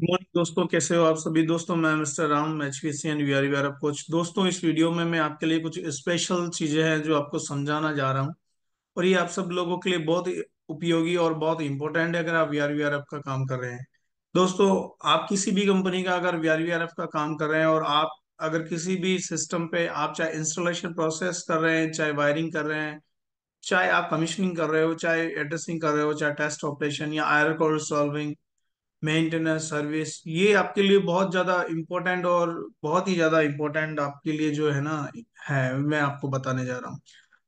Morning दोस्तों, कैसे हो आप सभी दोस्तों। मैं mister Ram HPC and VR coach. दोस्तों, इस वीडियो में मैं आपके लिए कुछ स्पेशल चीजें हैं जो आपको समझाना जा रहा हूँ। और ये आप सब लोगों के लिए बहुत ही उपयोगी और बहुत इंपॉर्टेंट है अगर आप वीआर का काम कर रहे हैं। दोस्तों, आप किसी भी कंपनी का अगर वीआर का काम कर रहे हैं और आप अगर किसी भी सिस्टम पे आप चाहे इंस्टॉलेशन प्रोसेस कर रहे हैं, चाहे वायरिंग कर रहे हैं, चाहे आप कमीशनिंग कर रहे हो, चाहे एड्रेसिंग कर रहे हो, चाहे टेस्ट ऑपरेशन या error code solving, maintenance service, ये आपके लिए बहुत ज्यादा इम्पोर्टेंट और बहुत ही ज्यादा इम्पोर्टेंट आपके लिए जो है ना, है मैं आपको बताने जा रहा हूँ।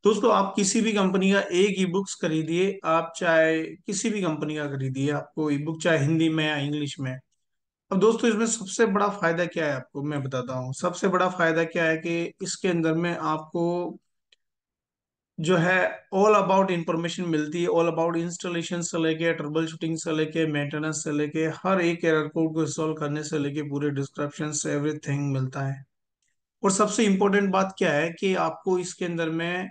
दोस्तों, आप किसी भी कंपनी का एक ई बुक्स खरीदिए, आप चाहे किसी भी कंपनी का खरीदिए, आपको ई बुक चाहे हिंदी में या इंग्लिश में। अब दोस्तों, इसमें सबसे बड़ा फायदा क्या है आपको मैं बताता हूँ। सबसे बड़ा फायदा क्या है कि इसके अंदर में आपको जो है ऑल अबाउट इंफॉर्मेशन मिलती है। ऑल अबाउट इंस्टॉलेशन से लेके ट्रबल शूटिंग से लेके मेंटेनेंस से लेके हर एक एरर कोड को सॉल्व करने से लेके पूरे डिस्क्रिप्शन से एवरीथिंग मिलता है। और सबसे इम्पोर्टेंट बात क्या है कि आपको इसके अंदर में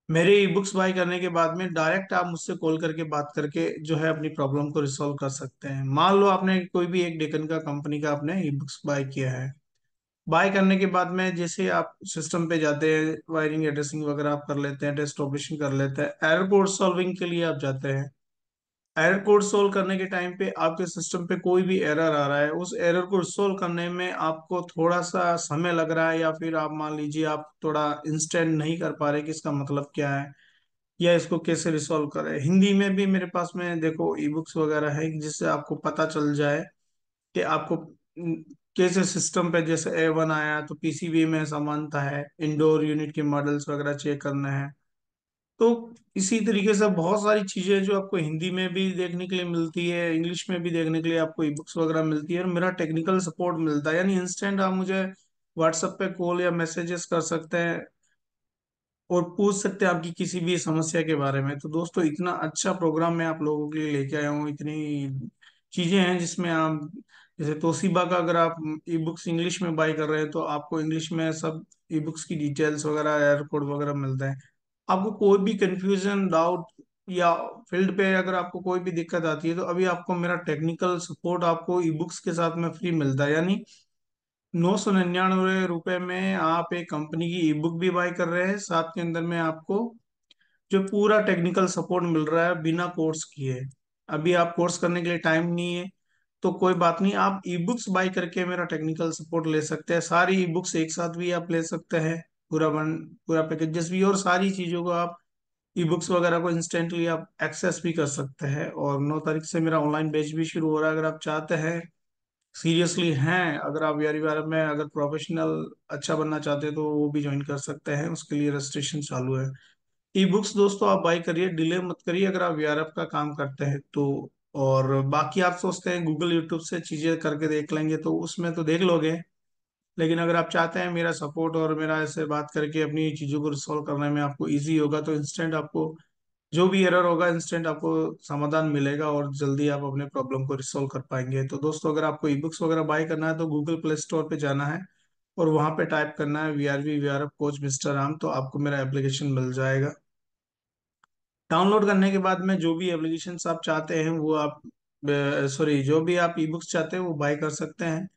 मेरे ई बुक्स बाय करने के बाद में डायरेक्ट आप मुझसे कॉल करके बात करके जो है अपनी प्रॉब्लम को रिसॉल्व कर सकते हैं। मान लो आपने कोई भी एक डेकन का कंपनी का आपने ई बुक्स बाय किया है। बाय करने के बाद में जैसे आप सिस्टम पे जाते हैं, वायरिंग एड्रेसिंग वगैरह आप कर लेते हैं, टेस्ट ऑपरेशन कर लेते हैं, एरर कोड सॉल्विंग के लिए आप जाते हैं। एरर कोड सोल्व करने के टाइम पे आपके सिस्टम पे कोई भी एरर आ रहा है, उस एरर को सोल्व करने में आपको थोड़ा सा समय लग रहा है, या फिर आप मान लीजिए आप थोड़ा इंस्टेंट नहीं कर पा रहे कि इसका मतलब क्या है या इसको कैसे रिसॉल्व करें। हिंदी में भी मेरे पास में देखो ई बुक्स वगैरह है जिससे आपको पता चल जाए कि आपको कैसे सिस्टम पे, जैसे A1 आया तो पीसीबी में समानता है, इंडोर यूनिट के मॉडल्स वगैरह चेक करना है। तो इसी तरीके से बहुत सारी चीजें जो आपको हिंदी में भी देखने के लिए मिलती है, इंग्लिश में भी देखने के लिए आपको ई बुक्स वगैरह मिलती है, और मेरा टेक्निकल सपोर्ट मिलता है। यानी इंस्टेंट आप मुझे व्हाट्सएप पे कॉल या मैसेजेस कर सकते हैं और पूछ सकते हैं आपकी किसी भी समस्या के बारे में। तो दोस्तों, इतना अच्छा प्रोग्राम मैं आप लोगों के लिए लेके आया हूँ। इतनी चीजें हैं जिसमें आप, जैसे तोशिबा का अगर आप ई बुक्स इंग्लिश में बाय कर रहे हैं तो आपको इंग्लिश में सब ई बुक्स की डिटेल्स वगैरह, एयर कोड वगैरह मिलता है। आपको कोई भी कंफ्यूजन, डाउट या फील्ड पे अगर आपको कोई भी दिक्कत आती है तो अभी आपको मेरा टेक्निकल सपोर्ट आपको ई बुक्स के साथ में फ्री मिलता है। यानी 999 रुपए में आप एक कंपनी की ई बुक भी बाय कर रहे हैं, साथ के अंदर में आपको जो पूरा टेक्निकल सपोर्ट मिल रहा है बिना कोर्स किए। अभी आप कोर्स करने के लिए टाइम नहीं है तो कोई बात नहीं, आप ई बुक्स बाय करके मेरा टेक्निकल सपोर्ट ले सकते हैं। सारी ई बुक्स एक साथ भी आप ले सकते हैं, पूरा पैकेजेस भी, और सारी चीजों को आप ई बुक्स वगैरह को इंस्टेंटली आप एक्सेस भी कर सकते हैं। और 9 तारीख से मेरा ऑनलाइन बैच भी शुरू हो रहा है। अगर आप चाहते हैं, सीरियसली हैं, अगर आप यारी वार में अगर प्रोफेशनल अच्छा बनना चाहते हैं तो वो भी ज्वाइन कर सकते हैं। उसके लिए रजिस्ट्रेशन चालू है। ई बुक्स दोस्तों आप बाई करिए, डिले मत करिए अगर आप वीआरएफ का काम करते हैं तो। और बाकी आप सोचते हैं गूगल यूट्यूब से चीजें करके देख लेंगे तो उसमें तो देख लोगे, लेकिन अगर आप चाहते हैं मेरा सपोर्ट और मेरा ऐसे बात करके अपनी चीजों को रिसॉल्व करने में आपको इजी होगा, तो इंस्टेंट आपको जो भी एरर होगा इंस्टेंट आपको समाधान मिलेगा और जल्दी आप अपने प्रॉब्लम को रिसॉल्व कर पाएंगे। तो दोस्तों, अगर आपको ई बुक्स वगैरह बाय करना है तो गूगल प्ले स्टोर पे जाना है और वहां पे टाइप करना है वीआरएफ कोच मिस्टर राम, तो आपको मेरा एप्लीकेशन मिल जाएगा। डाउनलोड करने के बाद में जो भी एप्लीकेशन आप चाहते हैं वो आप, सॉरी, जो भी आप ई बुक्स चाहते हैं वो बाय कर सकते हैं।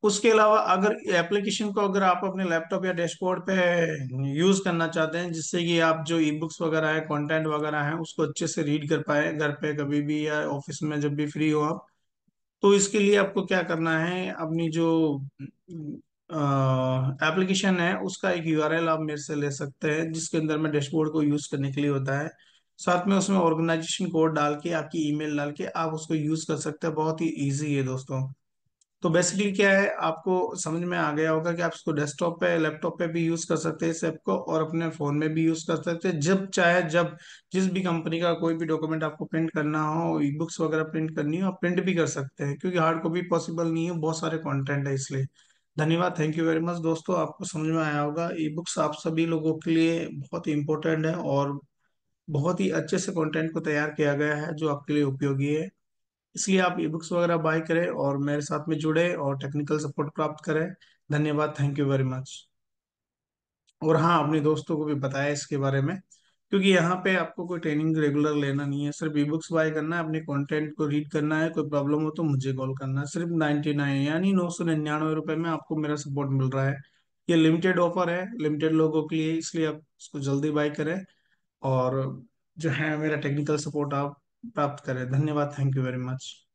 उसके अलावा अगर एप्लीकेशन को अगर आप अपने लैपटॉप या डैशबोर्ड पे यूज करना चाहते हैं जिससे कि आप जो ई बुक्स वगैरह है, कंटेंट वगैरह है, उसको अच्छे से रीड कर पाए घर पे कभी भी या ऑफिस में जब भी फ्री हो आप, तो इसके लिए आपको क्या करना है, अपनी जो एप्लीकेशन है उसका एक यूआरएल आप मेरे से ले सकते हैं जिसके अंदर में डैशबोर्ड को यूज करने के लिए होता है। साथ में उसमें ऑर्गेनाइजेशन कोड डाल के, आपकी ईमेल डाल के आप उसको यूज कर सकते हैं। बहुत ही इजी है दोस्तों। तो बेसिकली क्या है, आपको समझ में आ गया होगा कि आप इसको डेस्कटॉप पे, लैपटॉप पे भी यूज कर सकते हैं इस ऐप को, और अपने फोन में भी यूज कर सकते हैं जब चाहे जब। जिस भी कंपनी का कोई भी डॉक्यूमेंट आपको प्रिंट करना हो, ई बुक्स वगैरह प्रिंट करनी हो, आप प्रिंट भी कर सकते हैं, क्योंकि हार्ड कॉपी पॉसिबल नहीं है, बहुत सारे कंटेंट है इसलिए। धन्यवाद, थैंक यू वेरी मच दोस्तों। आपको समझ में आया होगा, ई बुक्स आप सभी लोगों के लिए बहुत ही इंपॉर्टेंट है और बहुत ही अच्छे से कंटेंट को तैयार किया गया है जो आपके लिए उपयोगी है। इसलिए आप ई बुक्स वगैरह बाय करें और मेरे साथ में जुड़े और टेक्निकल सपोर्ट प्राप्त करें। धन्यवाद, थैंक यू वेरी मच। और हाँ, अपने दोस्तों को भी बताएं इसके बारे में। क्योंकि यहाँ पे आपको कोई ट्रेनिंग रेगुलर लेना नहीं है, सिर्फ ई बुक्स बाय करना है, अपने कंटेंट को रीड करना है, कोई प्रॉब्लम हो तो मुझे कॉल करना है। सिर्फ 99 यानी 999 रुपये में आपको मेरा सपोर्ट मिल रहा है। ये लिमिटेड ऑफर है, लिमिटेड लोगों के लिए, इसलिए आप इसको जल्दी बाय करें और जो है मेरा टेक्निकल सपोर्ट आप प्राप्त करें। धन्यवाद, थैंक यू वेरी मच।